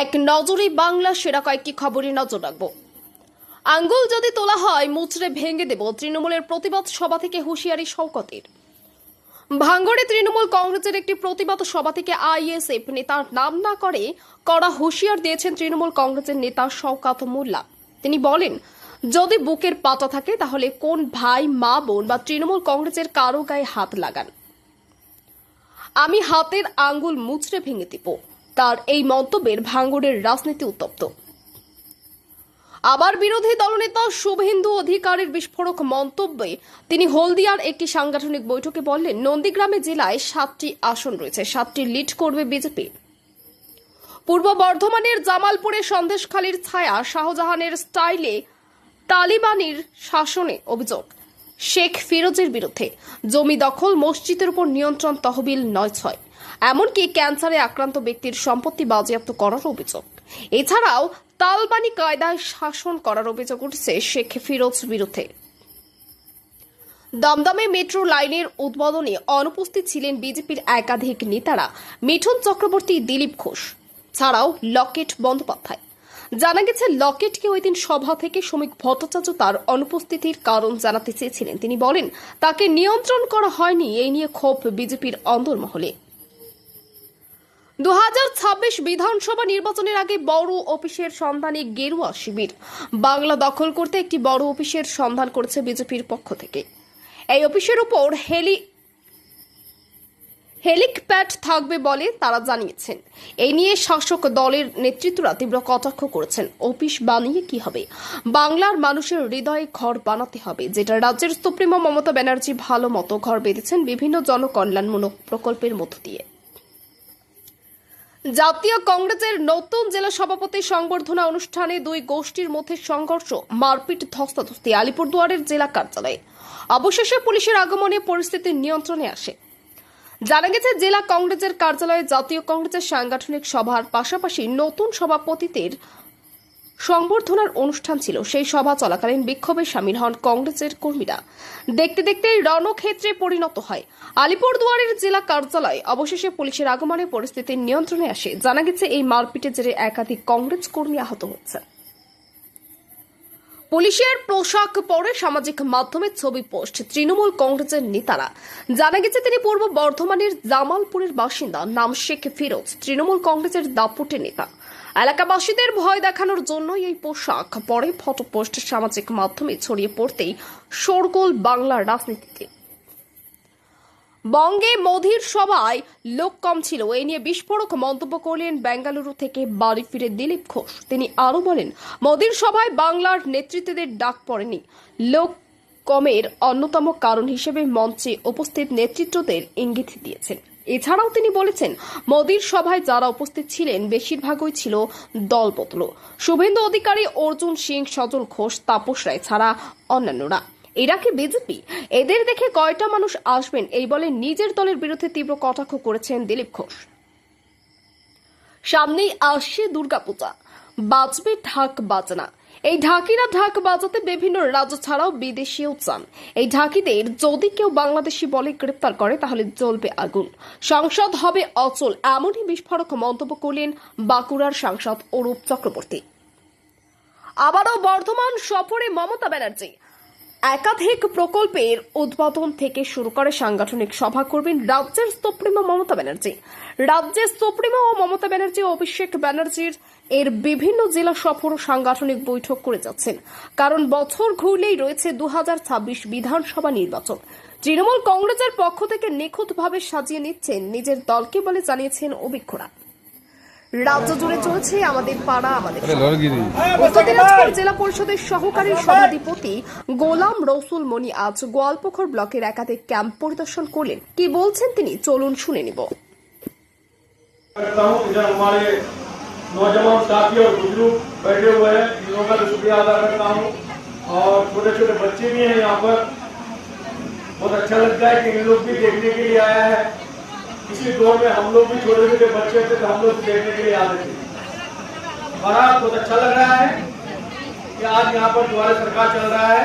এক নজরে বাংলা সেরা কয়েকটি খবরে নজর রাখবো। আঙ্গুল যদি তোলা হয় মুচড়ে ভেঙে দেব, তৃণমূলের প্রতিবাদ সভা থেকে হুঁশিয়ারি শওকতের। ভাঙড়ে তৃণমূল কংগ্রেসের একটি প্রতিবাদ সভা থেকে আইএসএফ নেতার নাম না করে কড়া হুঁশিয়ার দিয়েছেন তৃণমূল কংগ্রেসের নেতা শওকত মোল্লা। তিনি বলেন, যদি বুকের পাটা থাকে তাহলে কোন ভাই, মা, বোন বা তৃণমূল কংগ্রেসের কারো গায়ে হাত লাগান, আমি হাতের আঙ্গুল মুচড়ে ভেঙে দিব। তার এই মন্তব্যের ভাঙড়ের রাজনীতি উত্তপ্ত। আবার বিরোধী দলনেতা শুভেন্দু অধিকারীর বিস্ফোরক মন্তব্যে তিনি হলদিয়ার একটি সাংগঠনিক বৈঠকে বললেন, নন্দীগ্রামে জেলায় 7টি আসন রয়েছে, 7টি লিড করবে বিজেপি। পূর্ব বর্ধমানের জামালপুরে সন্দেশখালীর ছায়া শাহজাহানের স্টাইলে তালিবানির শাসনে অভিযোগ শেখ ফিরোজের বিরুদ্ধে। জমি দখল, মসজিদের উপর নিয়ন্ত্রণ তহবিল 9/6, এমনকি ক্যান্সারে আক্রান্ত ব্যক্তির সম্পত্তি বাজেয়াপ্ত করার অভিযোগ। এছাড়াও তালিবানি কায়দায় শাসন করার অভিযোগ উঠেছে শেখ ফিরোজ বিরুদ্ধে। দমদমে মেট্রো লাইনের উদ্বোধনে অনুপস্থিত ছিলেন বিজেপির একাধিক নেতারা, মিঠুন চক্রবর্তী, দিলীপ ঘোষ ছাড়াও লকেট বন্দ্যোপাধ্যায়। জানা গেছে, লকেটকে ওই দিন সভা থেকে শ্রমিক ভট্টাচার্য তার অনুপস্থিতির কারণ জানাতে চেয়েছিলেন। তিনি বলেন, তাকে নিয়ন্ত্রণ করা হয়নি, এই নিয়ে ক্ষোভ বিজেপির অন্দরমহলে। 2026 বিধানসভা নির্বাচনের আগে বড় অফিসের সন্ধানে গেরুয়া শিবির। বাংলা দখল করতে একটি বড় অফিসের সন্ধান করেছে বিজেপির পক্ষ থেকে। এই অফিসের উপর হেলিপ্যাড থাকবে বলে তারা জানিয়েছেন। এই নিয়ে শাসক দলের নেতৃত্বরা তীব্র কটাক্ষ করেছেন। অফিস বানিয়ে কি হবে? বাংলার মানুষের হৃদয়ে ঘর বানাতে হবে, যেটা রাজ্যের সুপ্রিমো মমতা ব্যানার্জি ভালো মতো ঘর বেঁধেছেন বিভিন্ন জনকল্যাণমূলক প্রকল্পের মধ্য দিয়ে। জাতীয় কংগ্রেসের নতুন জেলা সভাপতি সংবর্ধনা অনুষ্ঠানে দুই গোষ্ঠীর মধ্যে সংঘর্ষ, মারপিট, ধস্তাধস্তি আলিপুরদুয়ারের জেলা কার্যালয়ে। অবশেষে পুলিশের আগমনে পরিস্থিতি নিয়ন্ত্রণে আসে। জানা গেছে, জেলা কংগ্রেসের কার্যালয়ে জাতীয় কংগ্রেসের সাংগঠনিক সভার পাশাপাশি নতুন সভাপতিদের সংবর্ধনার অনুষ্ঠান ছিল। সেই সভা চলাকালীন বিক্ষোভে সামিল হন কংগ্রেসের কর্মীরা। দেখতে দেখতে রণক্ষেত্রে পরিণত হয় আলিপুরদুয়ারের জেলা কার্যালয়। অবশেষে পুলিশের আগমনে পরিস্থিতি নিয়ন্ত্রণে আসে। জানা গেছে, এই মারপিটের জেরে একাধিক কংগ্রেস কর্মী আহত হচ্ছে। পুলিশের পোশাক পরে সামাজিক মাধ্যমে ছবি পোস্ট তৃণমূল কংগ্রেসের নেতারা। জানা গেছে, তিনি পূর্ব বর্ধমানের জামালপুরের বাসিন্দা, নাম শেখ ফিরোজ, তৃণমূল কংগ্রেসের দাপুটে নেতা। এলাকাবাসীদের ভয় দেখানোর জন্যই এই পোশাক পরে ফটো পোস্ট সামাজিক মাধ্যমে ছড়িয়ে পড়তেই শোরগোল বাংলার রাজনীতিতে। বঙ্গে মোদির সভায় লোক কম ছিল, এই নিয়ে বিস্ফোরক মন্তব্য করলেন বেঙ্গালুরু থেকে বাড়ি ফিরে দিলীপ ঘোষ। তিনি আরও বলেন, মোদির সভায় বাংলার নেতৃত্বদের ডাক পড়েনি। লোক কমের অন্যতম কারণ হিসেবে মঞ্চে উপস্থিত নেতৃত্বদের ইঙ্গিত দিয়েছেন। এছাড়াও তিনি বলেছেন, মোদির সভায় যারা উপস্থিত ছিলেন বেশিরভাগই ছিল দলবদল। শুভেন্দু অধিকারী, অর্জুন সিং, সজল ঘোষ, তাপস রায় ছাড়া অন্যান্যরা। এরা কি বিজেপি? এদের দেখে কয়টা মানুষ আসবেন, এই বলে নিজের দলের বিরুদ্ধে তীব্র কটাক্ষ করেছেন দিলীপ ঘোষ। সামনেই আসছে দুর্গাপূজা, বাজবে ঢাক বাজনা। এই ঢাকিরা ঢাক বাজাতে বিভিন্ন রাজ্য ছাড়াও বিদেশিও চান। এই ঢাকিদের যদি কেউ বাংলাদেশি বলে গ্রেপ্তার করে তাহলে জ্বলবে আগুন, সংসদ হবে অচল, এমনই বিস্ফোরক মন্তব্য করলেন বাঁকুড়ার সাংসদ অরূপ চক্রবর্তী। আবারও বর্ধমান সফরে মমতা ব্যানার্জি। একাধিক প্রকল্পের উদ্বোধন থেকে শুরু করে সাংগঠনিক সভা করবেন রাজ্যের সুপ্রিমো মমতা ব্যানার্জি। রাজ্যের সুপ্রিমো ও মমতা ব্যানার্জি অভিষেক ব্যানার্জির এর বিভিন্ন জেলা সফর ও সাংগঠনিক বৈঠক করে যাচ্ছেন, কারণ বছর ঘুরলেই রয়েছে 2026 বিধানসভা নির্বাচন। তৃণমূল কংগ্রেসের পক্ষ থেকে নিখুঁতভাবে সাজিয়ে নিচ্ছেন নিজের দলকে বলে জানিয়েছেন অভিজ্ঞরা। রাজ্য জুড়ে চলছে আমাদের পাড়া আমাদের। উত্তর দিনাজপুর জেলা পরিষদের সহকারী সভাধিপতি গোলাম রসুল মনি আজ গোয়ালপুকুর ব্লকের একাধিক ক্যাম্প পরিদর্শন করলেন। কি বলছেন তিনি, চলুন শুনে নিব। नौजवान साथी और बुजुर्ग बैठे हुए हैं, इन लोगों का भी शुक्रिया अदा करता हूँ। और छोटे छोटे बच्चे भी हैं यहाँ पर। बहुत अच्छा लगता है कि इन लोग भी देखने के लिए आया है। इसी दौर में हम लोग भी छोटे छोटे बच्चे थे तो हम लोग देखने के लिए आते थे। बड़ा बहुत अच्छा लग रहा है कि आज यहाँ पर द्वारा सरकार चल रहा है।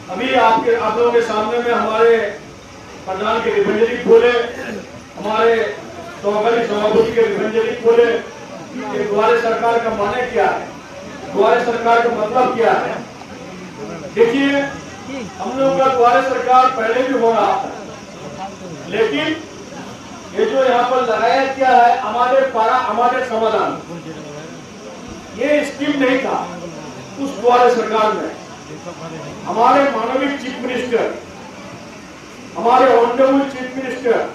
अभी आप लोगों के सामने में हमारे प्रधान के रिबन खोले, हमारे सभापति के रिबन खोले, कि द्वारे सरकार का माने क्या है, द्वारे सरकार का मतलब क्या है। देखिए, हम लोग का द्वारे सरकार पहले भी हो रहा था, लेकिन ये जो यहाँ पर लगाया क्या है हमारे समाधान, ये स्कीम नहीं था उस द्वारे सरकार में। हमारे माननीय चीफ मिनिस्टर, हमारे ऑनरेबल चीफ मिनिस्टर,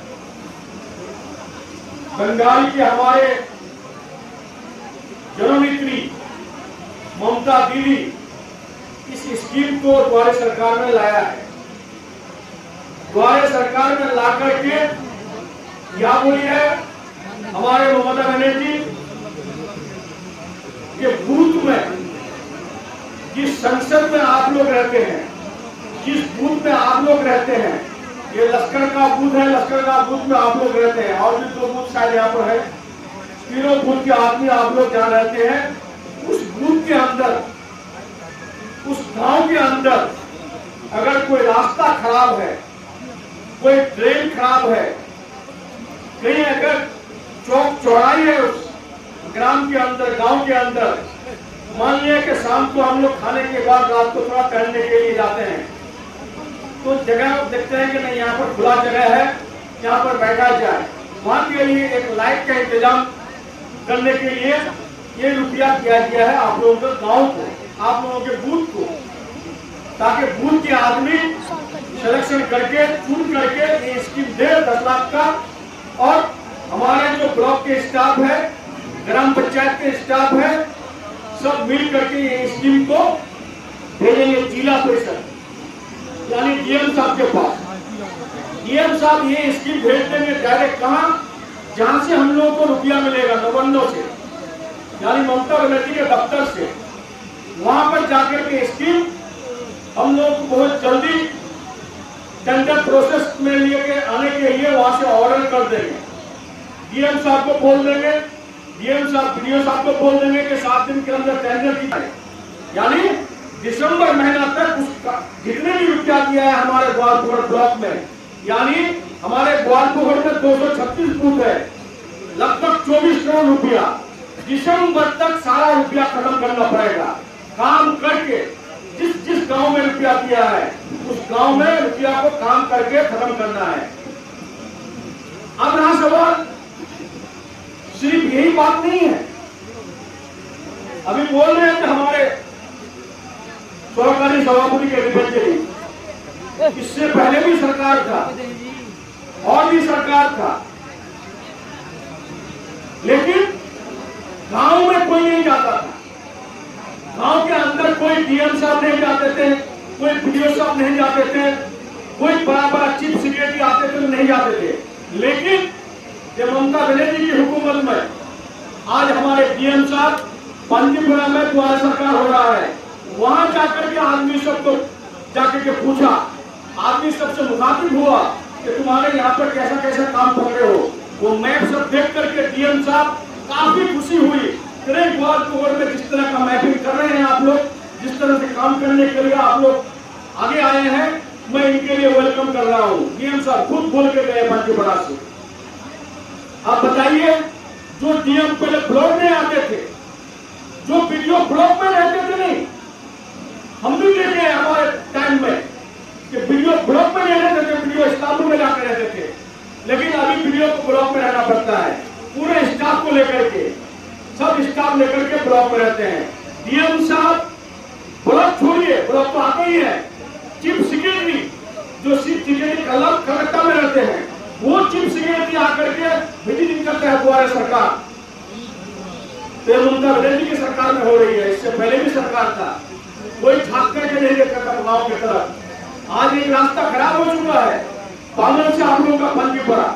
बंगाल के हमारे जननेत्री ममता दीदी इस स्कीम को द्वारे सरकार में लाया है। द्वारे सरकार में ला करके क्या बोली है हमारे ममता बनर्जी कि बूथ में, जिस संसद में आप लोग रहते हैं, जिस बूथ में आप लोग रहते हैं, ये लश्कर का बूथ है, लश्कर का बूथ में आप लोग रहते हैं, और भी 2 बूथ शायद यहाँ पर है, तीनों बूथ के आदमी आप लोग जहाँ रहते हैं, उस बूथ के अंदर, उस गांव के अंदर अगर कोई रास्ता खराब है, कोई ट्रेन खराब है, कहीं अगर चौक चौड़ाई है उस ग्राम के अंदर, गांव के अंदर, मान लिया कि शाम को हम लोग खाने के बाद रात को थोड़ा टहलने के लिए जाते हैं, तो जगह देखते हैं कि नहीं यहाँ पर खुला जगह है, यहाँ पर बैठा जाए, वहां के लिए एक लाइट का इंतजाम करने के लिए ये रुपया किया गया है आप लोगों के गांव को, आप लोगों के बूथ को, ताकि बूथ के आदमी सिलेक्शन करके चुन करके ये स्कीम दे 10 लाख का। और हमारे जो ब्लॉक के स्टाफ है, ग्राम पंचायत के स्टाफ है, सब मिल करके ये स्कीम को भेजेंगे जिला परिषद यानी डीएम साहब के पास। डीएम साहब ये स्कीम भेज देंगे डायरेक्ट कहां, जहां से हम लोगों को रुपया मिलेगा, नवन्नों से, यानी ममता बनर्जी के दफ्तर से, वहां पर जाकर के स्कीम हम लोग को बहुत जल्दी टेंडर प्रोसेस में लेके आने के लिए वहां से ऑर्डर कर देंगे। डीएम साहब को बोल देंगे, डीएम साहब बीडीओ साहब को बोल देंगे कि 7 दिन के अंदर टेंडर की जाए, यानी दिसंबर महीना तक उसका जितने भी रुपया दिया है हमारे ग्वालपुर ब्लॉक में, यानी हमारे ग्वालपुर में 236 बूथ है, लगभग 24 करोड़ रुपया, दिसंबर तक सारा रुपया खत्म करना पड़ेगा। काम करके जिस गांव में रुपया दिया है उस गांव में रुपया को काम करके खत्म करना है। अब रहा सवाल, सिर्फ यही बात नहीं है, अभी बोल रहे हैं कि हमारे सहकारी सभापति के डिपेंडरी, इससे पहले भी सरकार था और भी सरकार था, लेकिन गांव में कोई नहीं जाता था, गांव के अंदर कोई डीएम साहब नहीं जाते थे, कोई बीडीओ साहब नहीं जाते थे, कोई बड़ा बड़ा चीफ सेक्रेटरी आते थे नहीं जाते थे। लेकिन ये ममता बनर्जी की हुकूमत में आज हमारे डीएम साहब पंजीपुरा में द्वारा सरकार हो रहा है, वहां जाकर के आदमी सबको जाकर के पूछा, आदमी सबसे मुखातिब हुआ कि तुम्हारे यहाँ पर कैसा कैसा काम पकड़े हो, वो मैप सब देख करके डीएम साहब काफी खुशी हुई। ग्वालपुर में जिस तरह का मैपिंग कर रहे हैं आप लोग, जिस तरह से काम करने के लिए आप लोग आगे आए हैं, मैं इनके लिए वेलकम कर रहा हूँ। डीएम साहब खुद बोल के गए पंजीपुरा से। आप बताइए, जो डीएम पहले ब्लॉक में आते थे, जो बीडीओ ब्लॉक में रहते थे, नहीं, हम भी देखे हैं हमारे टाइम में कि बीडीओ ब्लॉक में नहीं रहते थे, बीडीओ स्टाफ में जाकर रहते थे, लेकिन अभी बीडीओ को ब्लॉक में रहना पड़ता है, पूरे स्टाफ को लेकर के, सब स्टाफ लेकर के ब्लॉक में रहते हैं। डीएम साहब ब्लॉक छोड़िए, ब्लॉक तो आते ही है, चीफ सेक्रेटरी जो चीफ सेक्रेटरी कलकत्ता में रहते हैं, वो चीफ सेक्रेटरी आकर के विजिटिंग करते हैं द्वारा सरकार। तो ममता बनर्जी की सरकार में हो रही है, इससे पहले भी सरकार था, कोई झांक करके नहीं देखता था गाँव की तरफ। आज एक रास्ता खराब हो चुका है, बांगल से आप लोगों का पंजीपुरा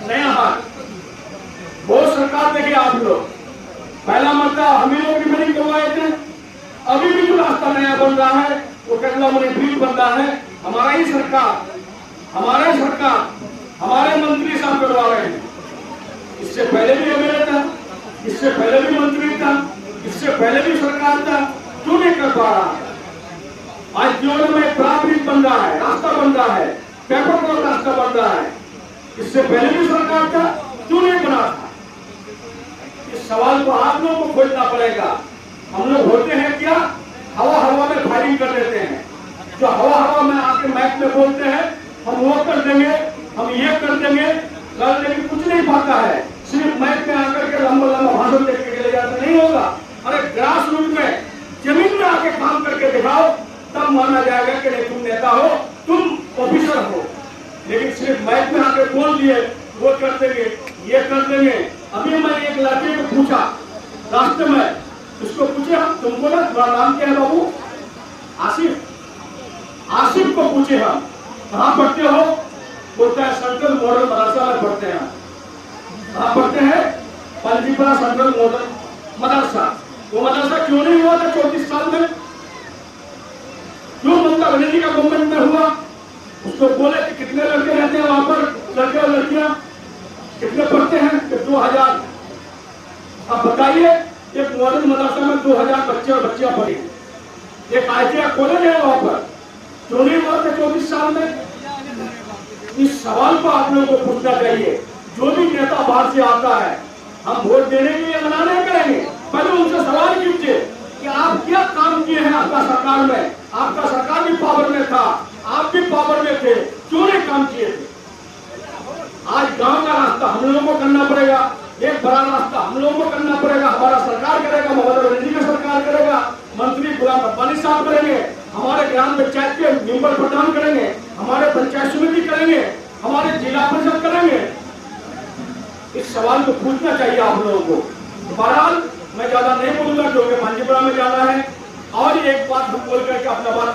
नया हाथ, बहुत सरकार देखे आप लोग, पहला मरता हम ही लोग रिपेयरिंग करवाए थे, अभी भी जो रास्ता नया बन रहा है वो कटला मुनि ब्रिज बन रहा है, हमारा ही सरकार, हमारे मंत्री साहब करवा रहे हैं। इससे पहले भी एमएलए था, इससे पहले भी मंत्री था, इससे पहले भी सरकार था, क्यों नहीं कर पा रहा है? आज जीवन में बड़ा ब्रिज बन रहा है, रास्ता बन रहा है, पेपर का रास्ता बन रहा है, इससे पहले भी सरकार था, क्यों नहीं बना था? सवाल को आप लोगों को खोजना पड़ेगा। हम लोग होते हैं क्या, हवा हवा में फायरिंग कर देते हैं। जो हवा हवा में आके माइक में बोलते हैं हम वो कर देंगे, हम ये कर देंगे, लेकिन कुछ नहीं पाता है। सिर्फ माइक में आकर के लंबा लंबा भाषण देख के चले जाते नहीं होगा। अरे ग्रास रूट में जमीन में आके काम करके दिखाओ, तब माना जाएगा कि नहीं तुम नेता हो, तुम ऑफिसर हो। लेकिन सिर्फ माइक में आके बोल दिए वो कर देंगे, ये कर देंगे। अभी मैंने एक लड़के को पूछा रास्ते में, उसको पूछे हम तुमको ना तुम्हारा नाम क्या है बाबू? आसिफ। आसिफ को पूछे हम कहाँ पढ़ते हो? बोलता है सेंट्रल मॉडल मदरसा में पढ़ते हैं। कहाँ पढ़ते हैं? पंजीपुरा सेंट्रल मॉडल मदरसा। वो मदरसा क्यों नहीं हुआ था 34 साल में? क्यों ममता बनर्जी का गवर्नमेंट में हुआ? उसको बोले कि कितने लड़के रहते हैं वहां पर, लड़के और लड़कियां कितने पढ़ते हैं? 2000। अब बताइए, एक मॉडल मदरसा में 2000 बच्चे और बच्चियां पढ़ी। एक आईटीआई कॉलेज है वहां पर, क्यों नहीं हुआ था 24 साल में? इस सवाल को आप लोगों को पूछना चाहिए। जो भी नेता बाहर से आता है, हम वोट देने के लिए मना नहीं करेंगे, पहले उनसे सवाल कीजिए कि आप क्या काम किए हैं आपका सरकार में। आपका सरकार भी पावर में था, आप भी पावर में थे, क्यों नहीं काम किए थे? आज गांव का रास्ता हम लोगों को करना पड़ेगा, एक बड़ा रास्ता हम लोगों को करना पड़ेगा। हमारा सरकार करेगा, ममता बनर्जी का सरकार करेगा, मंत्री गुलाम रब्बानी साहब करेंगे, हमारे ग्राम पंचायत के मेंबर प्रधान करेंगे, हमारे पंचायत समिति करेंगे, हमारे जिला परिषद करेंगे। इस सवाल को पूछना चाहिए आप लोगों को। बहरहाल मैं ज्यादा नहीं बोलूंगा क्योंकि पंजीपुरा में जाना है। और एक बात हम बोल करके अपना बात